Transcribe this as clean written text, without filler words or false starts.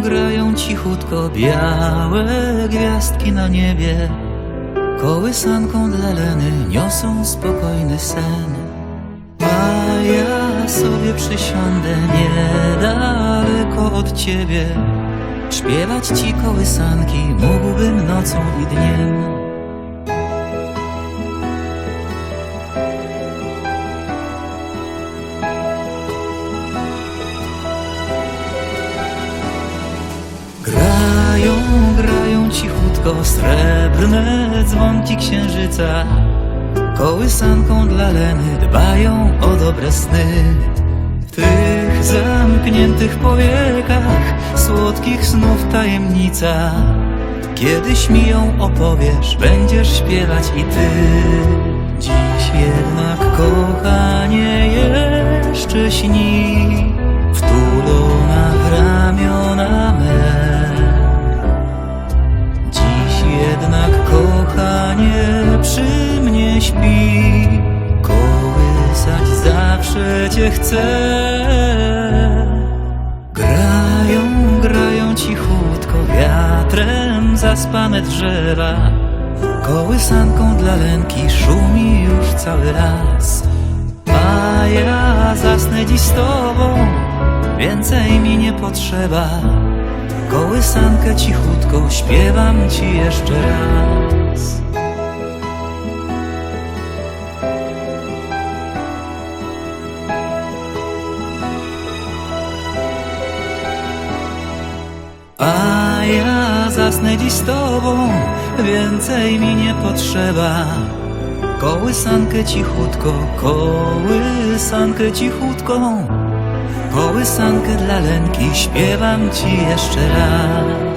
Grają cichutko białe gwiazdki na niebie. Kołysanką dla Leny niosą spokojny sen. A ja sobie przysiądę niedaleko od ciebie. Śpiewać ci kołysanki mógłbym nocą i dniem. Grają cichutko srebrne dzwonki księżyca. Kołysanką dla Leny dbają o dobre sny. W tych zamkniętych powiekach słodkich snów tajemnica. Kiedyś mi ją opowiesz, będziesz śpiewać i ty. Dziś jednak, kochanie, jeszcze śni, wtulona w ramiona me. Jednak, kochanie, przy mnie śpi, kołysać zawsze cię chcę. Grają cichutko wiatrem zaspane drzewa. Kołysanką dla Lenki szumi już cały las. A ja zasnę dziś z tobą, więcej mi nie potrzeba. Kołysankę cichutko śpiewam ci jeszcze raz. A ja zasnę dziś z tobą, więcej mi nie potrzeba. Kołysankę cichutko, kołysankę cichutką. Kołysankę dla Lenki śpiewam ci jeszcze raz.